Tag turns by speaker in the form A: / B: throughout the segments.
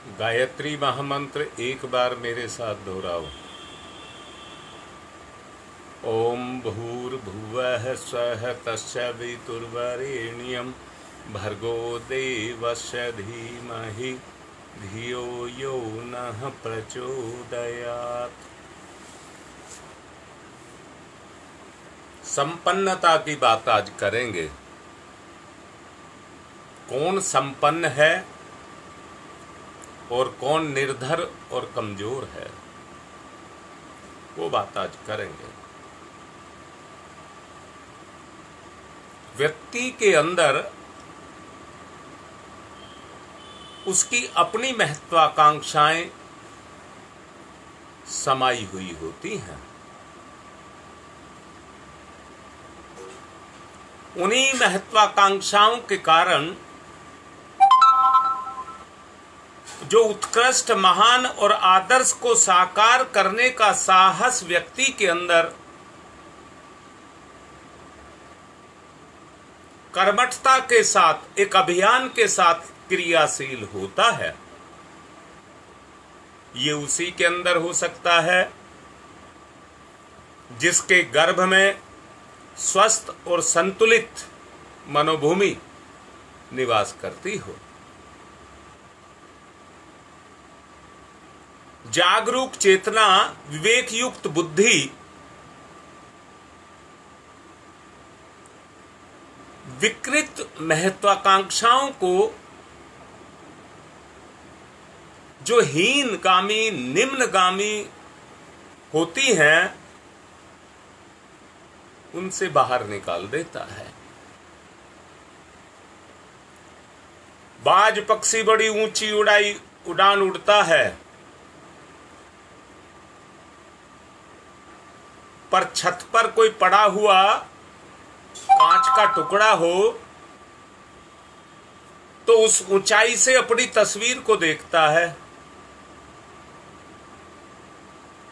A: गायत्री महामंत्र एक बार मेरे साथ दोहराओ। ओम भूर्भुवः स्वः तस्सवितुर्वरेण्यं भर्गो देवस्य धीमहि धियो यो नः प्रचोदयात्। संपन्नता की बात आज करेंगे। कौन संपन्न है और कौन निर्धर और कमजोर है, वो बात आज करेंगे। व्यक्ति के अंदर उसकी अपनी महत्वाकांक्षाएं समाई हुई होती हैं। उन्हीं महत्वाकांक्षाओं के कारण जो उत्कृष्ट, महान और आदर्श को साकार करने का साहस व्यक्ति के अंदर कर्मठता के साथ, एक अभियान के साथ क्रियाशील होता है, ये उसी के अंदर हो सकता है जिसके गर्भ में स्वस्थ और संतुलित मनोभूमि निवास करती हो। जागरूक चेतना, विवेक युक्त बुद्धि, विकृत महत्वाकांक्षाओं को, जो हीनगामी, निम्नगामी होती हैं, उनसे बाहर निकाल देता है। बाज पक्षी बड़ी ऊंची उड़ान उड़ता है, पर छत पर कोई पड़ा हुआ कांच का टुकड़ा हो तो उस ऊंचाई से अपनी तस्वीर को देखता है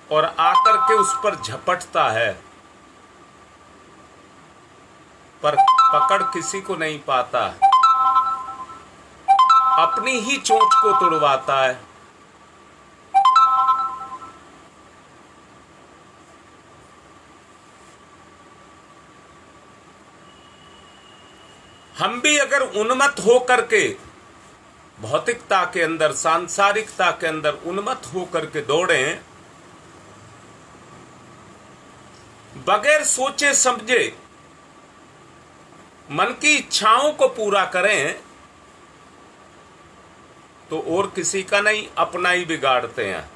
A: और आकर के उस पर झपटता है, पर पकड़ किसी को नहीं पाता, अपनी ही चोंच को तुड़वाता है। हम भी अगर उन्मत्त हो करके भौतिकता के अंदर, सांसारिकता के अंदर उन्मत्त हो करके दौड़ें, बगैर सोचे समझे मन की इच्छाओं को पूरा करें, तो और किसी का नहीं, अपना ही बिगाड़ते हैं।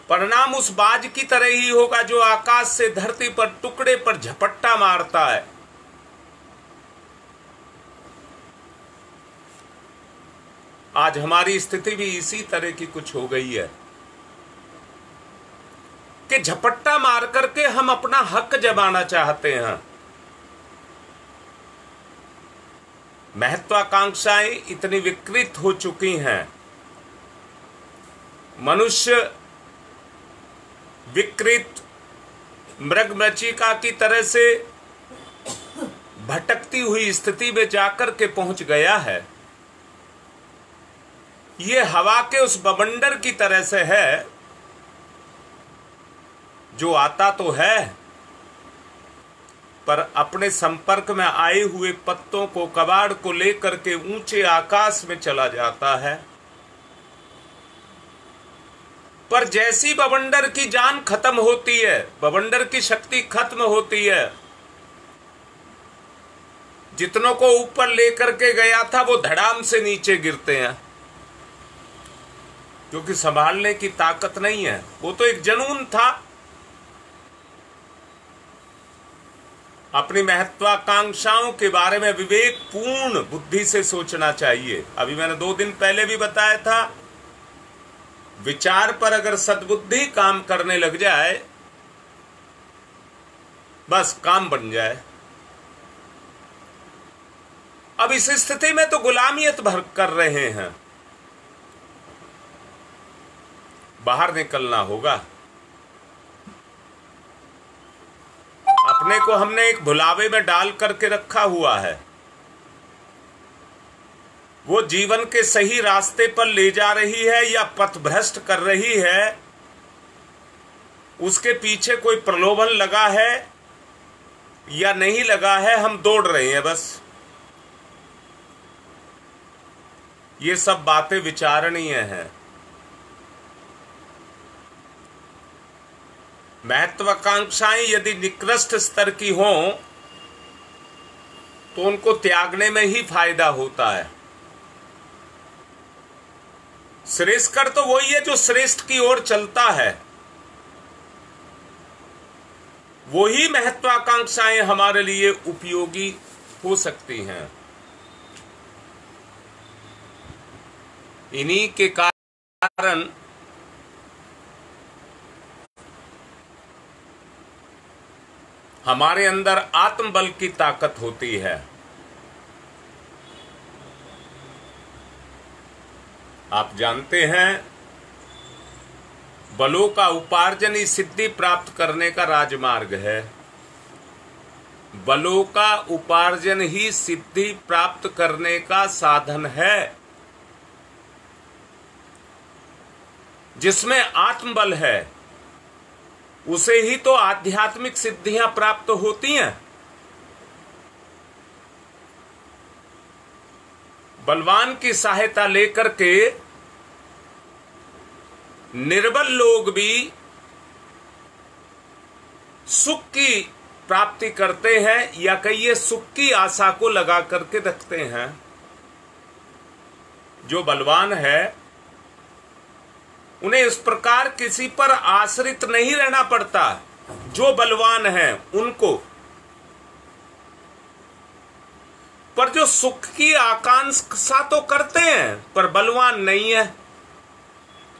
A: परिणाम उस बाज की तरह ही होगा जो आकाश से धरती पर टुकड़े पर झपट्टा मारता है। आज हमारी स्थिति भी इसी तरह की कुछ हो गई है कि झपट्टा मार करके हम अपना हक जमाना चाहते हैं। महत्वाकांक्षाएं इतनी विकृत हो चुकी हैं, मनुष्य विकृत मृगमृचिका की तरह से भटकती हुई स्थिति में जाकर के पहुंच गया है। ये हवा के उस बवंडर की तरह से है जो आता तो है, पर अपने संपर्क में आए हुए पत्तों को, कबाड़ को लेकर के ऊंचे आकाश में चला जाता है। पर जैसी बवंडर की जान खत्म होती है, बवंडर की शक्ति खत्म होती है, जितनों को ऊपर लेकर के गया था वो धड़ाम से नीचे गिरते हैं, क्योंकि संभालने की ताकत नहीं है। वो तो एक जुनून था। अपनी महत्वाकांक्षाओं के बारे में विवेकपूर्ण बुद्धि से सोचना चाहिए। अभी मैंने 2 दिन पहले भी बताया था, विचार पर अगर सद्बुद्धि काम करने लग जाए, बस काम बन जाए। अब इस स्थिति में तो गुलामियत भर कर रहे हैं, बाहर निकलना होगा। अपने को हमने एक भुलावे में डाल करके रखा हुआ है। वो जीवन के सही रास्ते पर ले जा रही है या पथभ्रष्ट कर रही है, उसके पीछे कोई प्रलोभन लगा है या नहीं लगा है, हम दौड़ रहे हैं बस। ये सब बातें विचारणीय हैं। महत्वाकांक्षाएं यदि निकृष्ट स्तर की हों तो उनको त्यागने में ही फायदा होता है। श्रेष्ठकर तो वही है जो श्रेष्ठ की ओर चलता है। वही महत्वाकांक्षाएं हमारे लिए उपयोगी हो सकती हैं। इन्हीं के कारण हमारे अंदर आत्मबल की ताकत होती है। आप जानते हैं, बलों का उपार्जन ही सिद्धि प्राप्त करने का राजमार्ग है। बलों का उपार्जन ही सिद्धि प्राप्त करने का साधन है। जिसमें आत्मबल है उसे ही तो आध्यात्मिक सिद्धियां प्राप्त होती हैं। बलवान की सहायता लेकर के निर्बल लोग भी सुख की प्राप्ति करते हैं, या कहिए सुख की आशा को लगा करके रखते हैं। जो बलवान है उन्हें इस प्रकार किसी पर आश्रित नहीं रहना पड़ता। जो बलवान हैं उनको, पर जो सुख की आकांक्षा तो करते हैं पर बलवान नहीं है,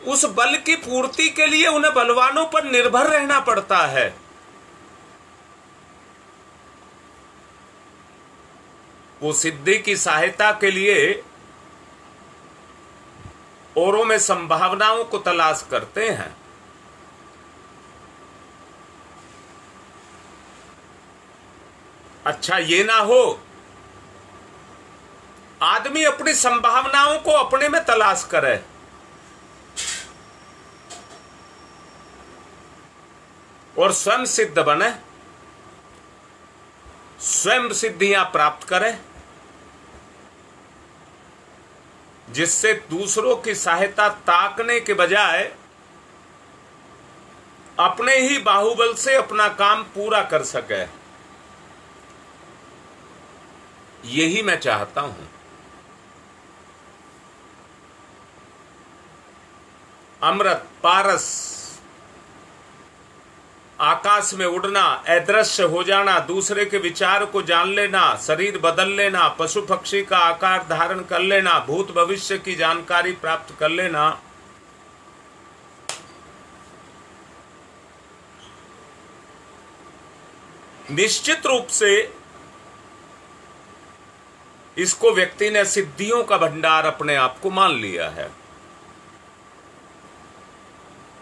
A: उस बल की पूर्ति के लिए उन्हें बलवानों पर निर्भर रहना पड़ता है। वो सिद्धि की सहायता के लिए औरों में संभावनाओं को तलाश करते हैं। अच्छा ये ना हो आदमी अपनी संभावनाओं को अपने में तलाश करे, और स्वयं सिद्ध बने, स्वयं सिद्धियां प्राप्त करे, जिससे दूसरों की सहायता ताकने के बजाय अपने ही बाहुबल से अपना काम पूरा कर सके। यही मैं चाहता हूं। अमृत पारस, आकाश में उड़ना, अदृश्य हो जाना, दूसरे के विचार को जान लेना, शरीर बदल लेना, पशु पक्षी का आकार धारण कर लेना, भूत भविष्य की जानकारी प्राप्त कर लेना, निश्चित रूप से इसको व्यक्ति ने सिद्धियों का भंडार अपने आप को मान लिया है।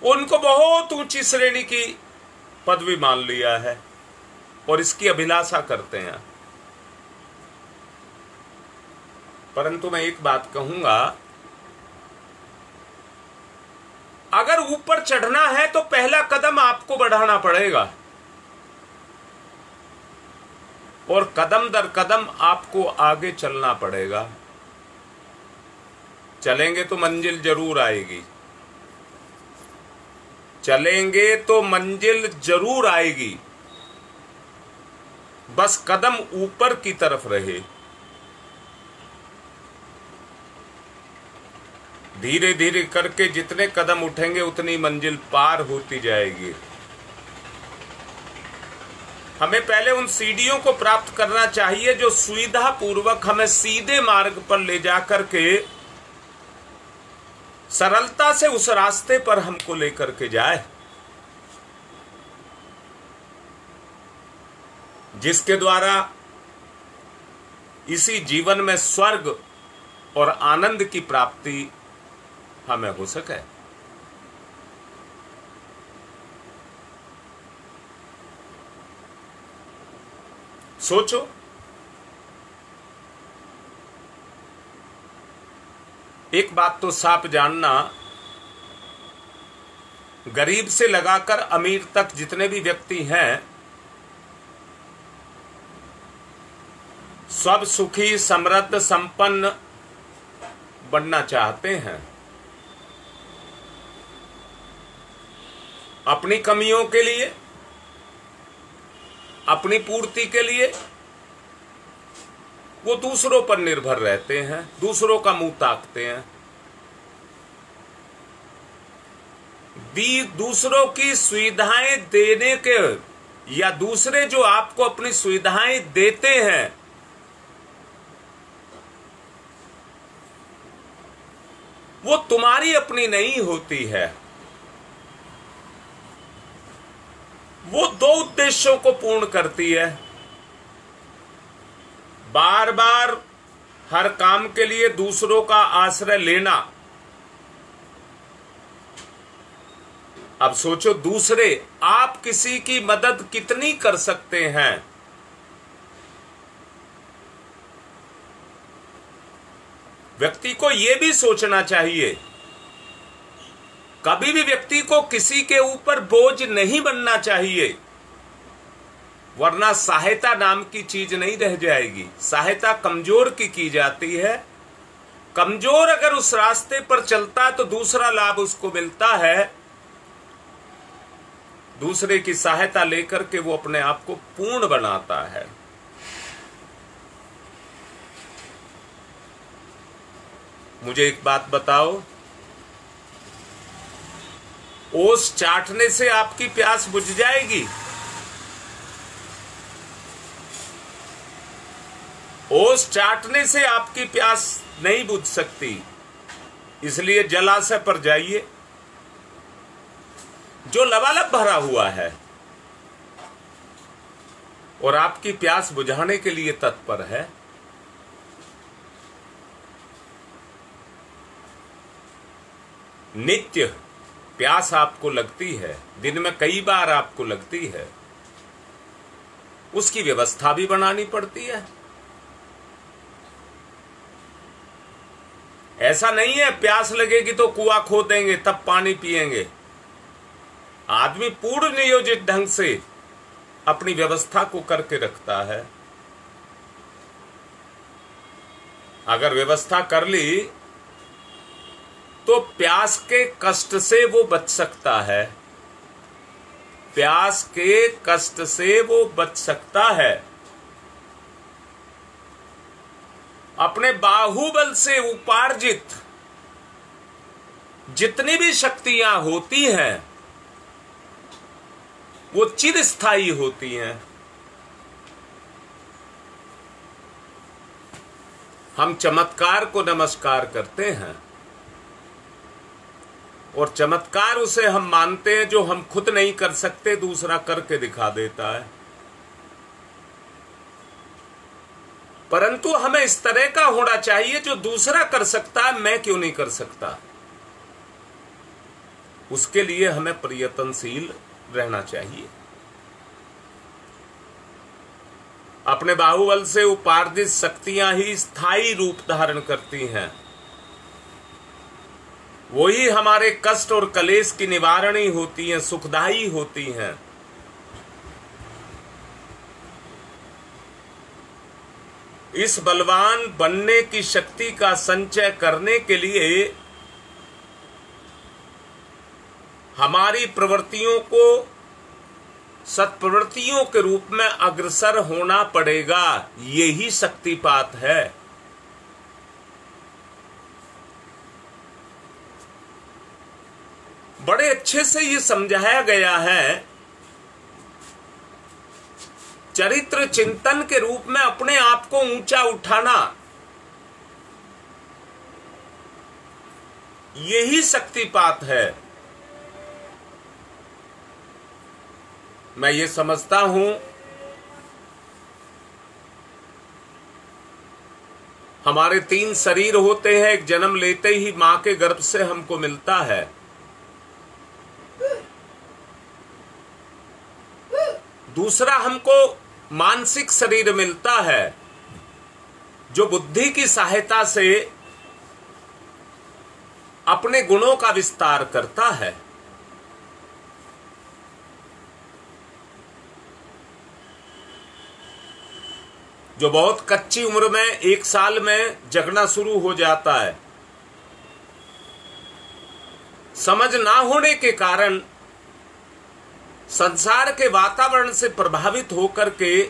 A: उनको बहुत ऊंची श्रेणी की पदवी मान लिया है और इसकी अभिलाषा करते हैं। परंतु मैं एक बात कहूंगा, अगर ऊपर चढ़ना है तो पहला कदम आपको बढ़ाना पड़ेगा, और कदम दर कदम आपको आगे चलना पड़ेगा। चलेंगे तो मंजिल जरूर आएगी, चलेंगे तो मंजिल जरूर आएगी, बस कदम ऊपर की तरफ रहे। धीरे धीरे करके जितने कदम उठेंगे उतनी मंजिल पार होती जाएगी। हमें पहले उन सीढ़ियों को प्राप्त करना चाहिए जो सुविधा पूर्वक हमें सीधे मार्ग पर ले जाकर के सरलता से उस रास्ते पर हमको लेकर के जाए, जिसके द्वारा इसी जीवन में स्वर्ग और आनंद की प्राप्ति हमें हो सके। सोचो, एक बात तो साफ जानना, गरीब से लगाकर अमीर तक जितने भी व्यक्ति हैं, सब सुखी समृद्ध संपन्न बनना चाहते हैं। अपनी कमियों के लिए, अपनी पूर्ति के लिए वो दूसरों पर निर्भर रहते हैं, दूसरों का मुंह ताकते हैं। दूसरों की सुविधाएं देने के, या दूसरे जो आपको अपनी सुविधाएं देते हैं, वो तुम्हारी अपनी नहीं होती है। वो दो उद्देश्यों को पूर्ण करती है। बार बार हर काम के लिए दूसरों का आश्रय लेना। अब सोचो, दूसरे, आप किसी की मदद कितनी कर सकते हैं? व्यक्ति को यह भी सोचना चाहिए, कभी भी व्यक्ति को किसी के ऊपर बोझ नहीं बनना चाहिए, वरना सहायता नाम की चीज नहीं रह जाएगी। सहायता कमजोर की जाती है। कमजोर अगर उस रास्ते पर चलता है तो दूसरा लाभ उसको मिलता है। दूसरे की सहायता लेकर के वो अपने आप को पूर्ण बनाता है। मुझे एक बात बताओ, ओस चाटने से आपकी प्यास बुझ जाएगी? ओस चाटने से आपकी प्यास नहीं बुझ सकती। इसलिए जलाशय पर जाइए जो लबालब भरा हुआ है और आपकी प्यास बुझाने के लिए तत्पर है। नित्य प्यास आपको लगती है, दिन में कई बार आपको लगती है, उसकी व्यवस्था भी बनानी पड़ती है। ऐसा नहीं है प्यास लगेगी तो कुआं खोदेंगे तब पानी पिएंगे। आदमी पूर्ण नियोजित ढंग से अपनी व्यवस्था को करके रखता है। अगर व्यवस्था कर ली तो प्यास के कष्ट से वो बच सकता है। प्यास के कष्ट से वो बच सकता है। अपने बाहुबल से उपार्जित जितनी भी शक्तियां होती हैं वो चिरस्थायी होती हैं। हम चमत्कार को नमस्कार करते हैं और चमत्कार उसे हम मानते हैं जो हम खुद नहीं कर सकते, दूसरा करके दिखा देता है। परंतु हमें इस तरह का होना चाहिए जो दूसरा कर सकता है, मैं क्यों नहीं कर सकता? उसके लिए हमें प्रयत्नशील रहना चाहिए। अपने बाहुबल से उपार्जित शक्तियां ही स्थायी रूप धारण करती हैं। वही हमारे कष्ट और कलेश की निवारणी होती हैं, सुखदायी होती हैं। इस बलवान बनने की शक्ति का संचय करने के लिए हमारी प्रवृत्तियों को सत्प्रवृत्तियों के रूप में अग्रसर होना पड़ेगा। यही शक्तिपात है। बड़े अच्छे से ये समझाया गया है। चरित्र चिंतन के रूप में अपने आप को ऊंचा उठाना, यही शक्तिपात है। मैं ये समझता हूं हमारे 3 शरीर होते हैं। एक जन्म लेते ही मां के गर्भ से हमको मिलता है। दूसरा हमको मानसिक शरीर मिलता है जो बुद्धि की सहायता से अपने गुणों का विस्तार करता है। जो बहुत कच्ची उम्र में 1 साल में जगना शुरू हो जाता है, समझ ना होने के कारण संसार के वातावरण से प्रभावित होकर के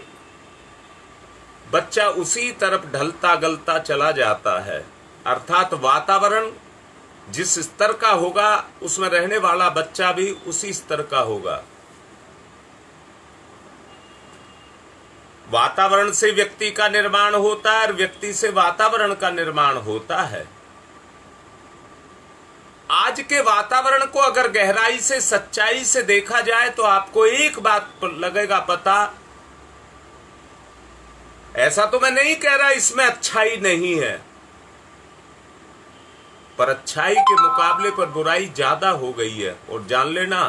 A: बच्चा उसी तरफ ढलता गलता चला जाता है। अर्थात वातावरण जिस स्तर का होगा उसमें रहने वाला बच्चा भी उसी स्तर का होगा। वातावरण से व्यक्ति का निर्माण होता है और व्यक्ति से वातावरण का निर्माण होता है। आज के वातावरण को अगर गहराई से सच्चाई से देखा जाए तो आपको एक बात लगेगा पता, ऐसा तो मैं नहीं कह रहा इसमें अच्छाई नहीं है, पर अच्छाई के मुकाबले पर बुराई ज्यादा हो गई है। और जान लेना,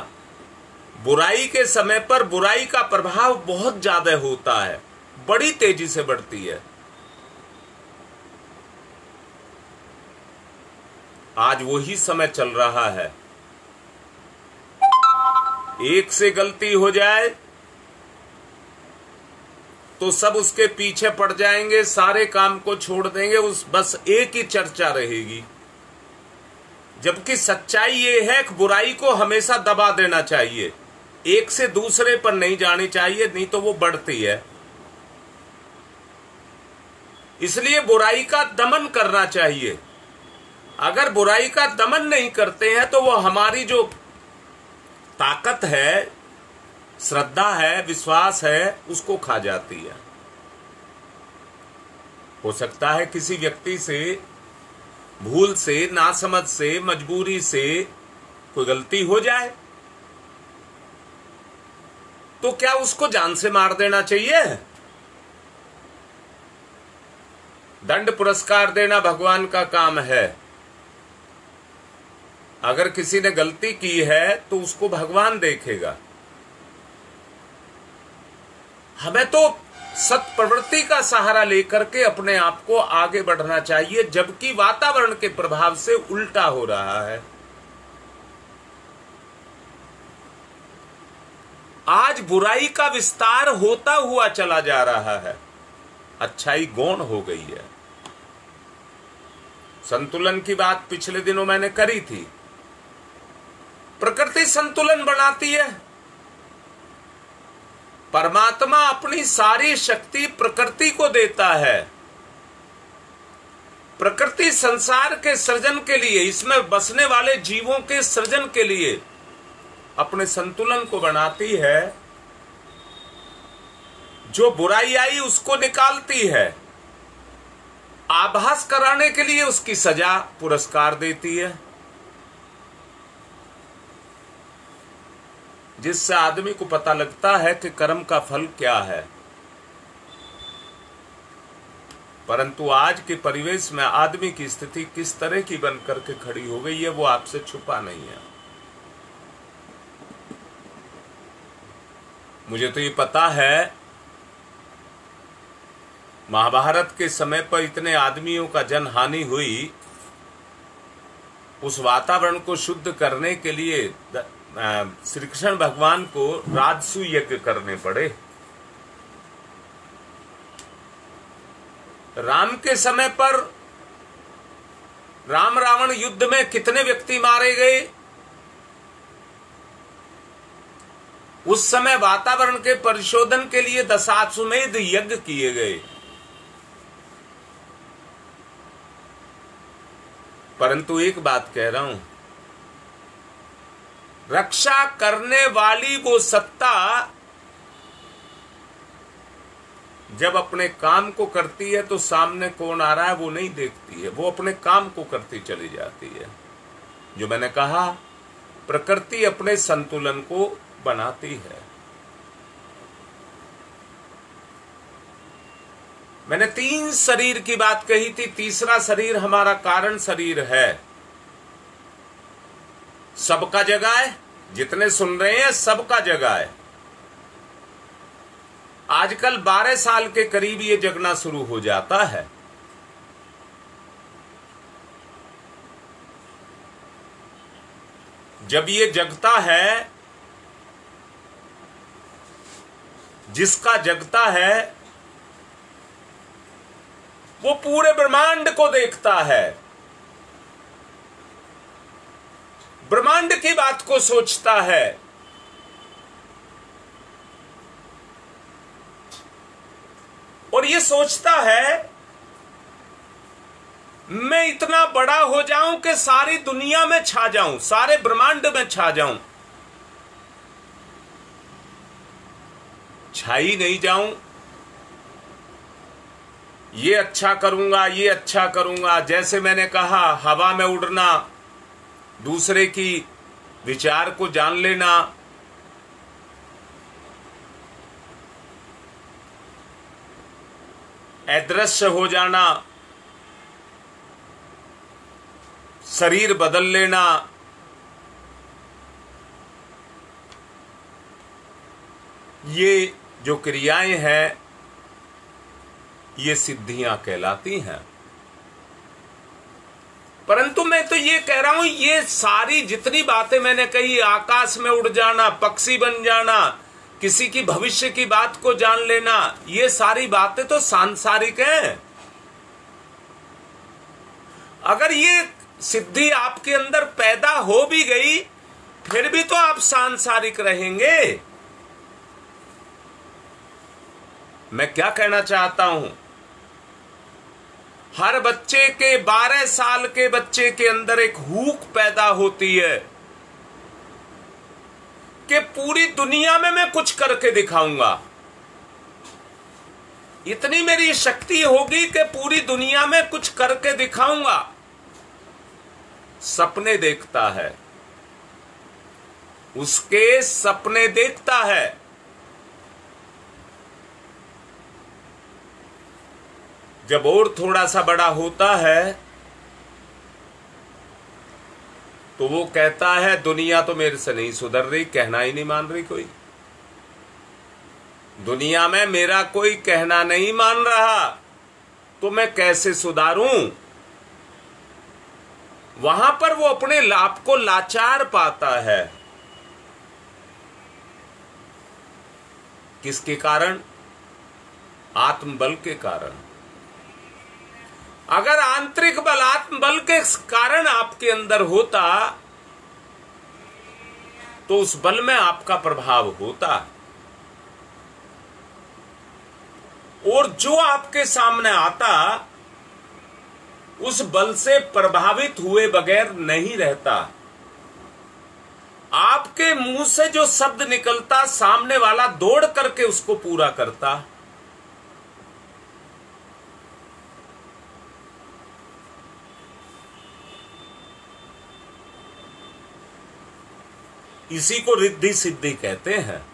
A: बुराई के समय पर बुराई का प्रभाव बहुत ज्यादा होता है, बड़ी तेजी से बढ़ती है। आज वही समय चल रहा है। एक से गलती हो जाए तो सब उसके पीछे पड़ जाएंगे, सारे काम को छोड़ देंगे, उस बस एक ही चर्चा रहेगी। जबकि सच्चाई ये है कि बुराई को हमेशा दबा देना चाहिए, एक से दूसरे पर नहीं जानी चाहिए, नहीं तो वो बढ़ती है। इसलिए बुराई का दमन करना चाहिए। अगर बुराई का दमन नहीं करते हैं तो वो हमारी जो ताकत है, श्रद्धा है, विश्वास है, उसको खा जाती है। हो सकता है किसी व्यक्ति से भूल से, नासमझ से, मजबूरी से कोई गलती हो जाए, तो क्या उसको जान से मार देना चाहिए? दंड पुरस्कार देना भगवान का काम है। अगर किसी ने गलती की है तो उसको भगवान देखेगा। हमें तो सत प्रवृत्ति का सहारा लेकर के अपने आप को आगे बढ़ना चाहिए, जबकि वातावरण के प्रभाव से उल्टा हो रहा है। आज बुराई का विस्तार होता हुआ चला जा रहा है, अच्छाई गौण हो गई है। संतुलन की बात पिछले दिनों मैंने करी थी। प्रकृति संतुलन बनाती है। परमात्मा अपनी सारी शक्ति प्रकृति को देता है। प्रकृति संसार के सृजन के लिए, इसमें बसने वाले जीवों के सृजन के लिए अपने संतुलन को बनाती है। जो बुराई आई उसको निकालती है, आभास कराने के लिए उसकी सजा पुरस्कार देती है, जिससे आदमी को पता लगता है कि कर्म का फल क्या है। परंतु आज के परिवेश में आदमी की स्थिति किस तरह की बनकर के खड़ी हो गई है वो आपसे छुपा नहीं है। मुझे तो ये पता है, महाभारत के समय पर इतने आदमियों का जनहानि हुई, उस वातावरण को शुद्ध करने के लिए श्री कृष्ण भगवान को राजसु यज्ञ करने पड़े। राम के समय पर राम रावण युद्ध में कितने व्यक्ति मारे गए? उस समय वातावरण के परिशोधन के लिए दशाश्वमेध यज्ञ किए गए। परंतु एक बात कह रहा हूं, रक्षा करने वाली वो सत्ता जब अपने काम को करती है तो सामने कौन आ रहा है वो नहीं देखती है, वो अपने काम को करती चली जाती है। जो मैंने कहा, प्रकृति अपने संतुलन को बनाती है। मैंने 3 शरीर की बात कही थी, तीसरा शरीर हमारा कारण शरीर है। सबका जगह है, जितने सुन रहे हैं सबका जगह है। आजकल 12 साल के करीब ये जगना शुरू हो जाता है। जब ये जगता है, जिसका जगता है वो पूरे ब्रह्मांड को देखता है, ब्रह्मांड की बात को सोचता है। और ये सोचता है मैं इतना बड़ा हो जाऊं कि सारी दुनिया में छा जाऊं, सारे ब्रह्मांड में छा जाऊं। छाई नहीं जाऊं, ये अच्छा करूंगा, ये अच्छा करूंगा। जैसे मैंने कहा, हवा में उड़ना, दूसरे की विचार को जान लेना, अदृश्य हो जाना, शरीर बदल लेना, ये जो क्रियाएं हैं ये सिद्धियां कहलाती हैं। परंतु मैं तो ये कह रहा हूं, ये सारी जितनी बातें मैंने कही, आकाश में उड़ जाना, पक्षी बन जाना, किसी की भविष्य की बात को जान लेना, ये सारी बातें तो सांसारिक हैं। अगर ये सिद्धि आपके अंदर पैदा हो भी गई फिर भी तो आप सांसारिक रहेंगे। मैं क्या कहना चाहता हूं, हर बच्चे के 12 साल के बच्चे के अंदर एक हुक पैदा होती है कि पूरी दुनिया में मैं कुछ करके दिखाऊंगा। इतनी मेरी शक्ति होगी कि पूरी दुनिया में कुछ करके दिखाऊंगा। सपने देखता है, उसके सपने देखता है। जब और थोड़ा सा बड़ा होता है तो वो कहता है दुनिया तो मेरे से नहीं सुधर रही, कहना ही नहीं मान रही कोई। दुनिया में मेरा कोई कहना नहीं मान रहा, तो मैं कैसे सुधारूं। वहां पर वो अपने लाभ को लाचार पाता है। किसके कारण? आत्मबल के कारण। अगर आंतरिक बल, आत्मबल के कारण आपके अंदर होता तो उस बल में आपका प्रभाव होता, और जो आपके सामने आता उस बल से प्रभावित हुए बगैर नहीं रहता। आपके मुंह से जो शब्द निकलता सामने वाला दौड़ करके उसको पूरा करता। इसी को रिद्धि सिद्धि कहते हैं।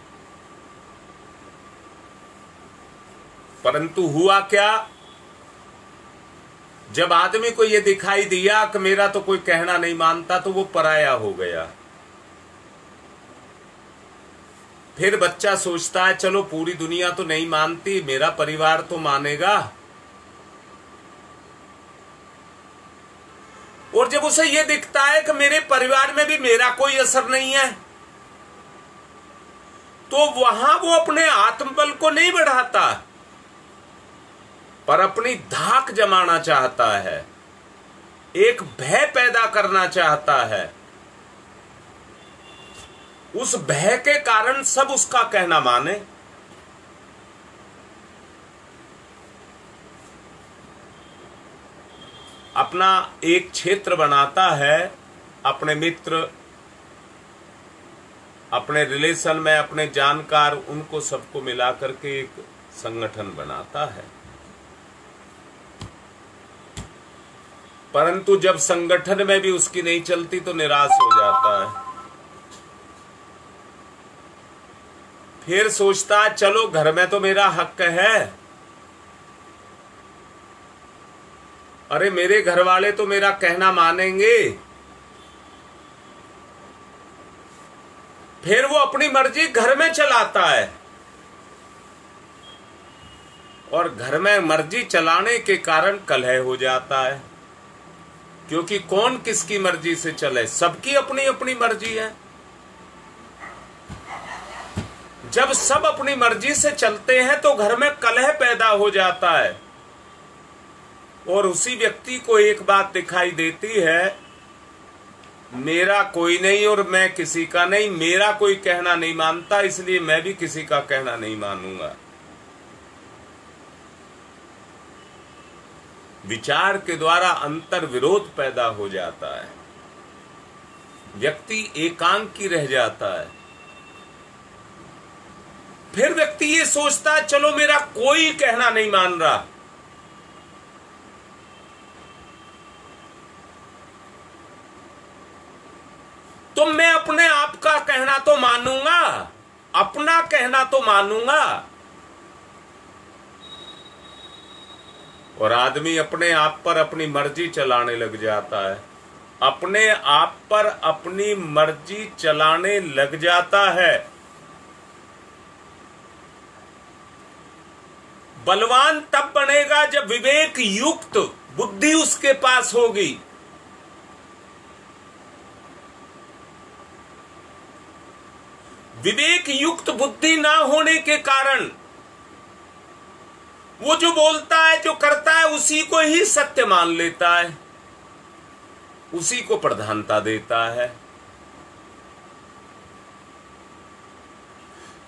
A: परंतु हुआ क्या, जब आदमी को यह दिखाई दिया कि मेरा तो कोई कहना नहीं मानता, तो वो पराया हो गया। फिर बच्चा सोचता है चलो पूरी दुनिया तो नहीं मानती, मेरा परिवार तो मानेगा। और जब उसे यह दिखता है कि मेरे परिवार में भी मेरा कोई असर नहीं है, तो वहां वो अपने आत्मबल को नहीं बढ़ाता, पर अपनी धाक जमाना चाहता है, एक भय पैदा करना चाहता है। उस भय के कारण सब उसका कहना माने। अपना एक क्षेत्र बनाता है, अपने मित्र, अपने रिलेशन में अपने जानकार, उनको सबको मिलाकर के एक संगठन बनाता है। परंतु जब संगठन में भी उसकी नहीं चलती तो निराश हो जाता है। फिर सोचता है चलो घर में तो मेरा हक है, अरे मेरे घर वाले तो मेरा कहना मानेंगे। फिर वो अपनी मर्जी घर में चलाता है, और घर में मर्जी चलाने के कारण कलह हो जाता है। क्योंकि कौन किसकी मर्जी से चले, सबकी अपनी अपनी मर्जी है। जब सब अपनी मर्जी से चलते हैं तो घर में कलह पैदा हो जाता है, और उसी व्यक्ति को एक बात दिखाई देती है, मेरा कोई नहीं और मैं किसी का नहीं, मेरा कोई कहना नहीं मानता इसलिए मैं भी किसी का कहना नहीं मानूंगा। विचार के द्वारा अंतर विरोध पैदा हो जाता है, व्यक्ति एकांकी रह जाता है। फिर व्यक्ति ये सोचता है चलो मेरा कोई कहना नहीं मान रहा, तो मैं अपने आप का कहना तो मानूंगा, अपना कहना तो मानूंगा। और आदमी अपने आप पर अपनी मर्जी चलाने लग जाता है, अपने आप पर अपनी मर्जी चलाने लग जाता है। बलवान तब बनेगा जब विवेक युक्त बुद्धि उसके पास होगी। विवेक युक्त बुद्धि ना होने के कारण वो जो बोलता है, जो करता है, उसी को ही सत्य मान लेता है, उसी को प्रधानता देता है।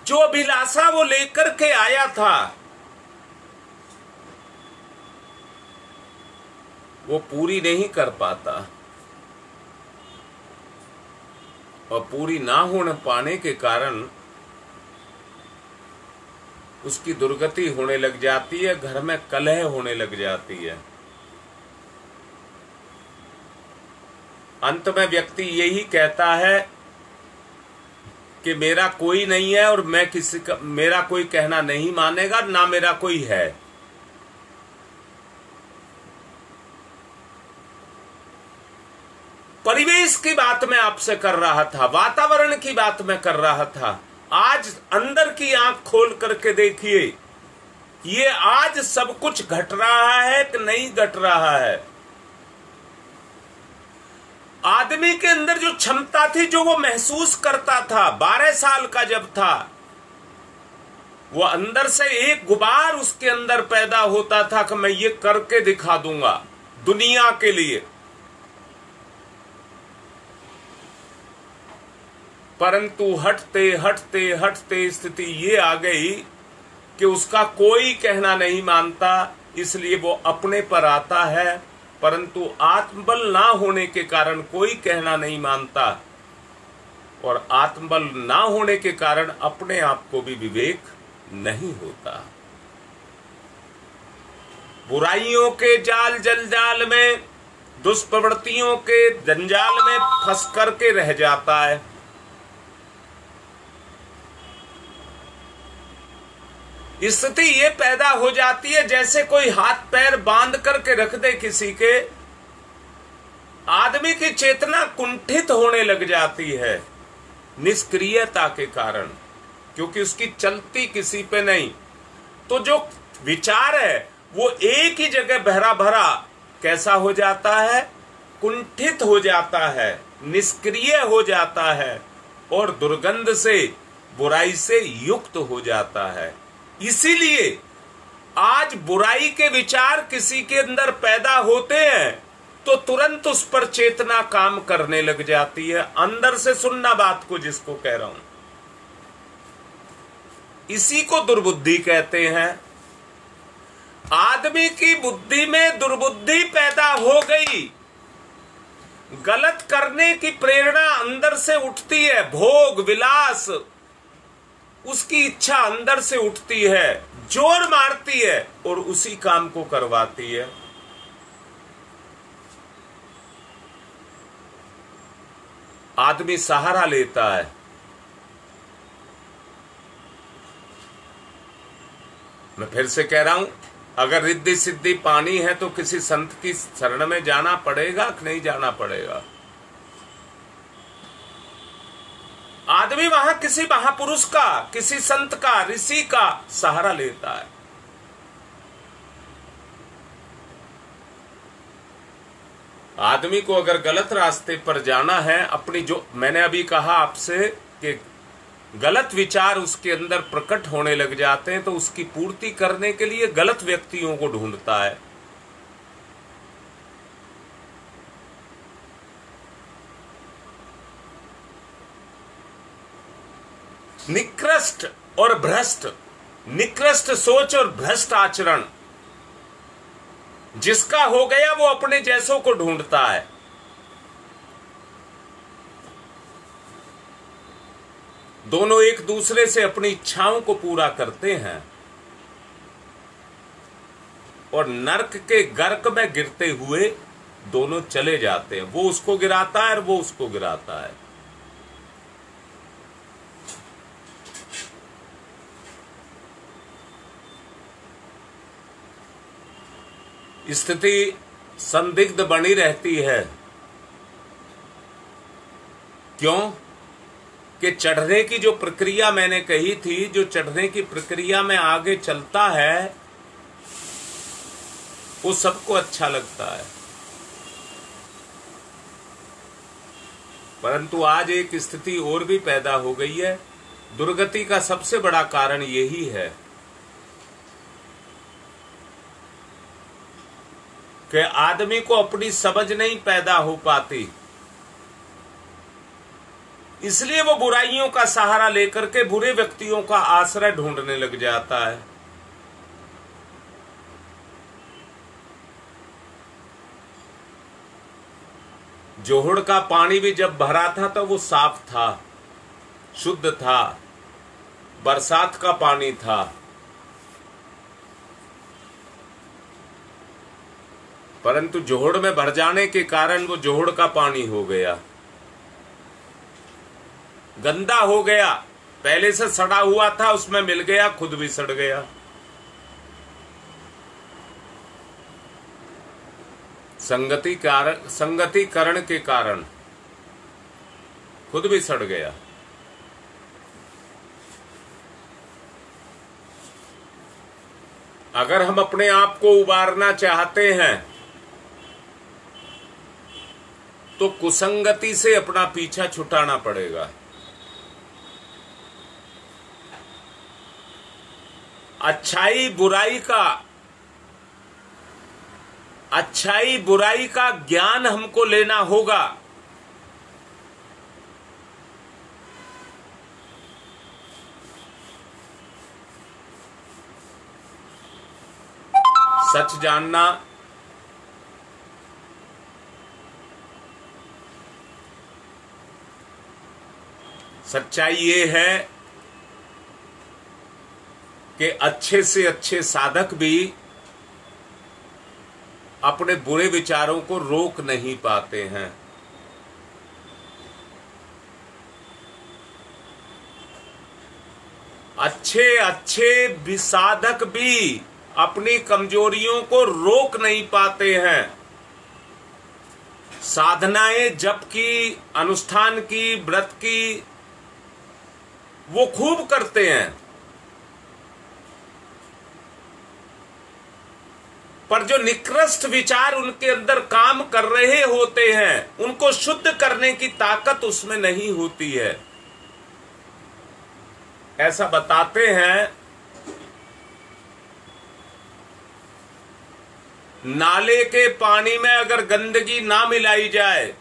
A: जो अभिलाषा वो लेकर के आया था वो पूरी नहीं कर पाता, और पूरी ना होने पाने के कारण उसकी दुर्गति होने लग जाती है, घर में कलह होने लग जाती है। अंत में व्यक्ति यही कहता है कि मेरा कोई नहीं है और मैं किसी का, मेरा कोई कहना नहीं मानेगा, ना मेरा कोई है। परिवेश की बात मैं आपसे कर रहा था, वातावरण की बात मैं कर रहा था। आज अंदर की आंख खोल करके देखिए, ये आज सब कुछ घट रहा है कि नहीं घट रहा है। आदमी के अंदर जो क्षमता थी, जो वो महसूस करता था 12 साल का जब था, वो अंदर से एक गुबार उसके अंदर पैदा होता था कि मैं ये करके दिखा दूंगा दुनिया के लिए। परंतु हटते हटते हटते स्थिति ये आ गई कि उसका कोई कहना नहीं मानता, इसलिए वो अपने पर आता है, परंतु आत्मबल ना होने के कारण कोई कहना नहीं मानता, और आत्मबल ना होने के कारण अपने आप को भी विवेक नहीं होता। बुराइयों के जाल जंजाल में, दुष्प्रवृत्तियों के जंजाल में फंस करके रह जाता है। स्थिति ये पैदा हो जाती है जैसे कोई हाथ पैर बांध करके रख दे किसी के, आदमी की चेतना कुंठित होने लग जाती है निष्क्रियता के कारण, क्योंकि उसकी चलती किसी पे नहीं। तो जो विचार है वो एक ही जगह भरा भरा कैसा हो जाता है, कुंठित हो जाता है, निष्क्रिय हो जाता है, और दुर्गंध से, बुराई से युक्त हो जाता है। इसीलिए आज बुराई के विचार किसी के अंदर पैदा होते हैं तो तुरंत उस पर चेतना काम करने लग जाती है। अंदर से सुनना बात को, जिसको कह रहा हूं, इसी को दुर्बुद्धि कहते हैं। आदमी की बुद्धि में दुर्बुद्धि पैदा हो गई, गलत करने की प्रेरणा अंदर से उठती है, भोग विलास उसकी इच्छा अंदर से उठती है, जोर मारती है और उसी काम को करवाती है। आदमी सहारा लेता है, मैं फिर से कह रहा हूं, अगर रिद्धि सिद्धि पानी है तो किसी संत की शरण में जाना पड़ेगा कि नहीं जाना पड़ेगा। आदमी वहां किसी महापुरुष का, किसी संत का, ऋषि का सहारा लेता है। आदमी को अगर गलत रास्ते पर जाना है, अपनी जो मैंने अभी कहा आपसे कि गलत विचार उसके अंदर प्रकट होने लग जाते हैं, तो उसकी पूर्ति करने के लिए गलत व्यक्तियों को ढूंढता है। निकृष्ट और भ्रष्ट, निकृष्ट सोच और भ्रष्ट आचरण जिसका हो गया वो अपने जैसों को ढूंढता है। दोनों एक दूसरे से अपनी इच्छाओं को पूरा करते हैं और नरक के गर्क में गिरते हुए दोनों चले जाते हैं। वो उसको गिराता है और वो उसको गिराता है। स्थिति संदिग्ध बनी रहती है। क्यों? कि चढ़ने की जो प्रक्रिया मैंने कही थी, जो चढ़ने की प्रक्रिया में आगे चलता है वो सबको अच्छा लगता है, परंतु आज एक स्थिति और भी पैदा हो गई है। दुर्गति का सबसे बड़ा कारण यही है कि आदमी को अपनी समझ नहीं पैदा हो पाती, इसलिए वो बुराइयों का सहारा लेकर के बुरे व्यक्तियों का आश्रय ढूंढने लग जाता है। जोहड़ का पानी भी जब भरा था तो वो साफ था, शुद्ध था, बरसात का पानी था, परंतु जोहड़ में भर जाने के कारण वो जोहड़ का पानी हो गया, गंदा हो गया। पहले से सड़ा हुआ था, उसमें मिल गया, खुद भी सड़ गया। संगतिकरण के कारण खुद भी सड़ गया। अगर हम अपने आप को उबारना चाहते हैं तो कुसंगति से अपना पीछा छुटाना पड़ेगा। अच्छाई बुराई का ज्ञान हमको लेना होगा। सच जानना, सच्चाई ये है कि अच्छे से अच्छे साधक भी अपने बुरे विचारों को रोक नहीं पाते हैं। अच्छे साधक भी अपनी कमजोरियों को रोक नहीं पाते हैं। साधनाएं जप की, अनुष्ठान की, व्रत की वो खूब करते हैं, पर जो निकृष्ट विचार उनके अंदर काम कर रहे होते हैं उनको शुद्ध करने की ताकत उसमें नहीं होती है। ऐसा बताते हैं, नाले के पानी में अगर गंदगी ना मिलाई जाए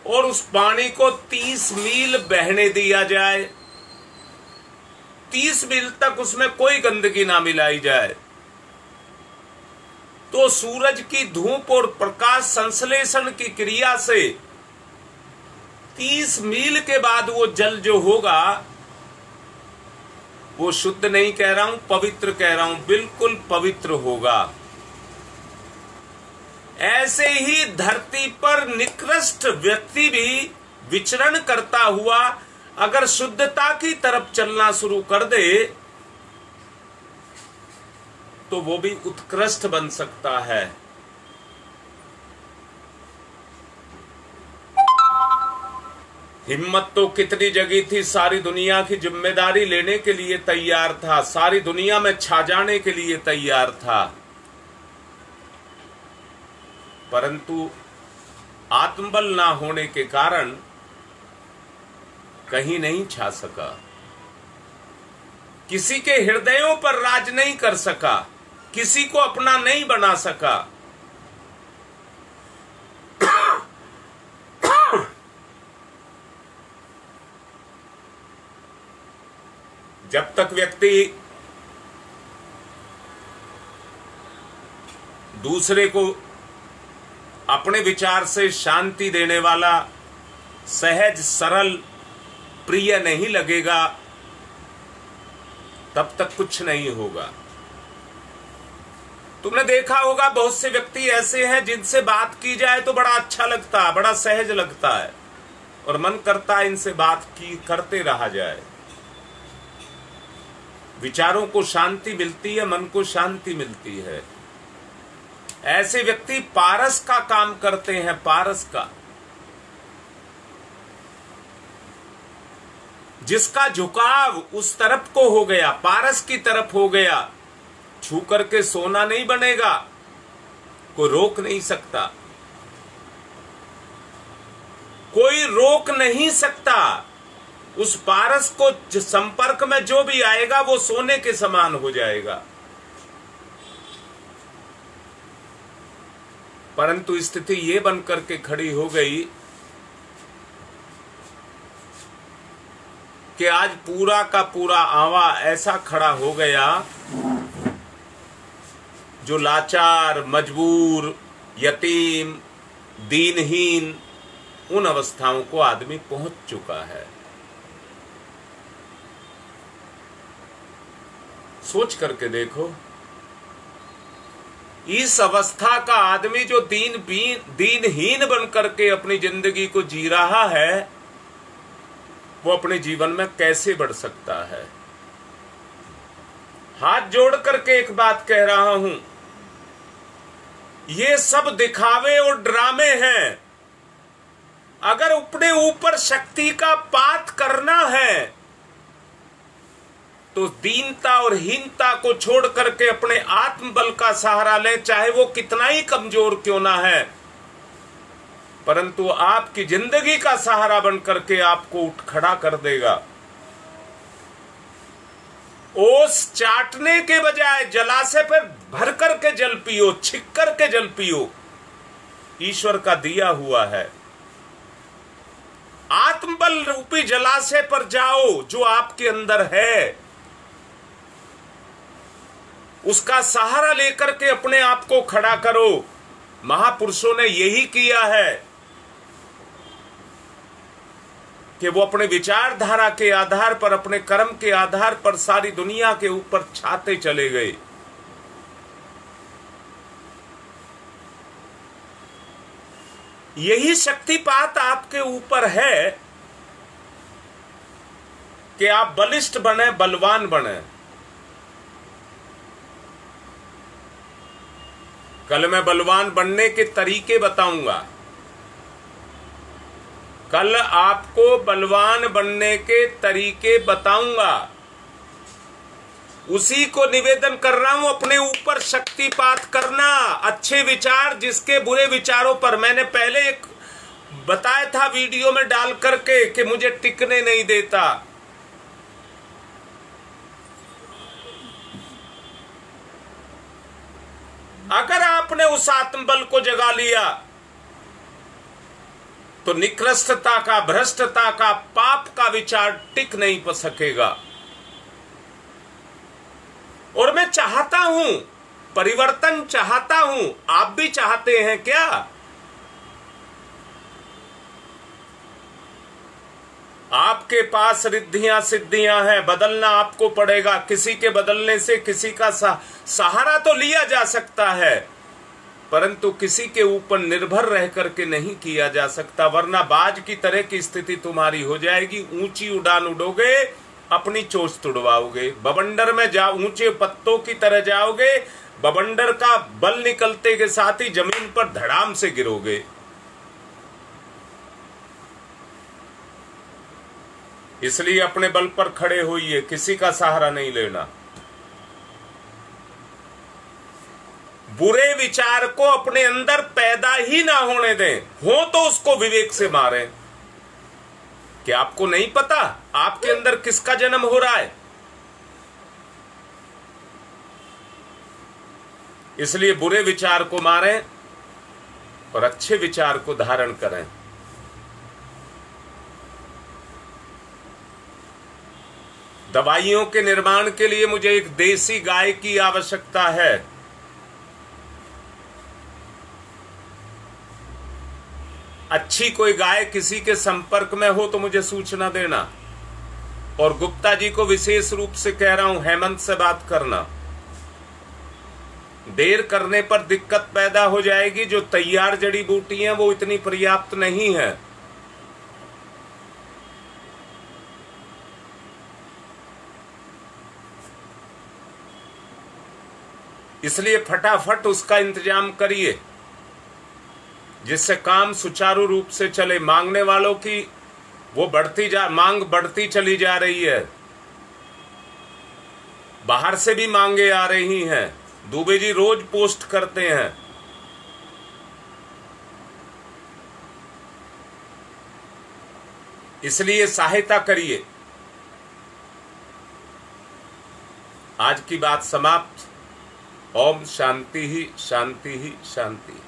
A: और उस पानी को 30 मील बहने दिया जाए, 30 मील तक उसमें कोई गंदगी ना मिलाई जाए, तो सूरज की धूप और प्रकाश संश्लेषण की क्रिया से 30 मील के बाद वो जल जो होगा वो शुद्ध नहीं कह रहा हूं, पवित्र कह रहा हूं, बिल्कुल पवित्र होगा। ऐसे ही धरती पर निकृष्ट व्यक्ति भी विचरण करता हुआ अगर शुद्धता की तरफ चलना शुरू कर दे तो वो भी उत्कृष्ट बन सकता है। हिम्मत तो कितनी जगी थी, सारी दुनिया की जिम्मेदारी लेने के लिए तैयार था, सारी दुनिया में छा जाने के लिए तैयार था, परंतु आत्मबल ना होने के कारण कहीं नहीं छा सका, किसी के हृदयों पर राज नहीं कर सका, किसी को अपना नहीं बना सका। जब तक व्यक्ति दूसरे को अपने विचार से शांति देने वाला, सहज, सरल, प्रिय नहीं लगेगा, तब तक कुछ नहीं होगा। तुमने देखा होगा बहुत से व्यक्ति ऐसे हैं जिनसे बात की जाए तो बड़ा अच्छा लगता है, बड़ा सहज लगता है और मन करता है इनसे बात की करते रहा जाए। विचारों को शांति मिलती है, मन को शांति मिलती है। ऐसे व्यक्ति पारस का काम करते हैं, पारस का, जिसका झुकाव उस तरफ को हो गया, पारस की तरफ हो गया। छू करके सोना नहीं बनेगा, कोई रोक नहीं सकता, कोई रोक नहीं सकता। उस पारस को संपर्क में जो भी आएगा वो सोने के समान हो जाएगा। परंतु स्थिति ये बनकर के खड़ी हो गई कि आज पूरा का पूरा आवा ऐसा खड़ा हो गया जो लाचार, मजबूर, यतीम, दीनहीन, उन अवस्थाओं को आदमी पहुंच चुका है। सोच करके देखो, इस अवस्था का आदमी जो दीनहीन बन करके अपनी जिंदगी को जी रहा है, वो अपने जीवन में कैसे बढ़ सकता है? हाथ जोड़ करके एक बात कह रहा हूं, ये सब दिखावे और ड्रामे हैं। अगर अपने ऊपर शक्ति का पात करना है तो दीनता और हीनता को छोड़ करके अपने आत्मबल का सहारा लें, चाहे वो कितना ही कमजोर क्यों ना है, परंतु आपकी जिंदगी का सहारा बन करके आपको उठ खड़ा कर देगा। ओस चाटने के बजाय जलाशय पर भर करके जल पियो, छिक करके जल पियो, ईश्वर का दिया हुआ है। आत्मबल रूपी जलाशय पर जाओ जो आपके अंदर है, उसका सहारा लेकर के अपने आप को खड़ा करो। महापुरुषों ने यही किया है कि वो अपने विचारधारा के आधार पर, अपने कर्म के आधार पर सारी दुनिया के ऊपर छाते चले गए। यही शक्तिपात आपके ऊपर है कि आप बलिष्ठ बने, बलवान बने। कल मैं बलवान बनने के तरीके बताऊंगा। कल आपको बलवान बनने के तरीके बताऊंगा। उसी को निवेदन कर रहा हूं, अपने ऊपर शक्तिपात करना। अच्छे विचार जिसके बुरे विचारों पर, मैंने पहले एक बताया था वीडियो में डाल करके कि मुझे टिकने नहीं देता। अगर आपने उस आत्मबल को जगा लिया तो निकृष्टता का, भ्रष्टता का, पाप का विचार टिक नहीं सकेगा। और मैं चाहता हूं, परिवर्तन चाहता हूं। आप भी चाहते हैं क्या? आपके पास रिद्धियां सिद्धियां हैं, बदलना आपको पड़ेगा। किसी के बदलने से किसी का सहारा तो लिया जा सकता है, परंतु किसी के ऊपर निर्भर रह करके नहीं किया जा सकता, वरना बाज की तरह की स्थिति तुम्हारी हो जाएगी। ऊंची उड़ान उड़ोगे, अपनी चोंच तुड़वाओगे। बवंडर में ऊंचे पत्तों की तरह जाओगे, बवंडर का बल निकलते के साथ ही जमीन पर धड़ाम से गिरोगे। इसलिए अपने बल पर खड़े होइए, किसी का सहारा नहीं लेना। बुरे विचार को अपने अंदर पैदा ही ना होने दें, हो तो उसको विवेक से मारें। क्या आपको नहीं पता आपके अंदर किसका जन्म हो रहा है? इसलिए बुरे विचार को मारें और अच्छे विचार को धारण करें। दवाइयों के निर्माण के लिए मुझे एक देसी गाय की आवश्यकता है। अच्छी कोई गाय किसी के संपर्क में हो तो मुझे सूचना देना। और गुप्ता जी को विशेष रूप से कह रहा हूं, हेमंत से बात करना। देर करने पर दिक्कत पैदा हो जाएगी। जो तैयार जड़ी बूटी हैं वो इतनी पर्याप्त नहीं है। इसलिए फटाफट उसका इंतजाम करिए जिससे काम सुचारू रूप से चले। मांगने वालों की वो मांग बढ़ती चली जा रही है। बाहर से भी मांगे आ रही हैं। दुबे जी रोज पोस्ट करते हैं। इसलिए सहायता करिए। आज की बात समाप्त। ओम शांति ही शांति ही शांति।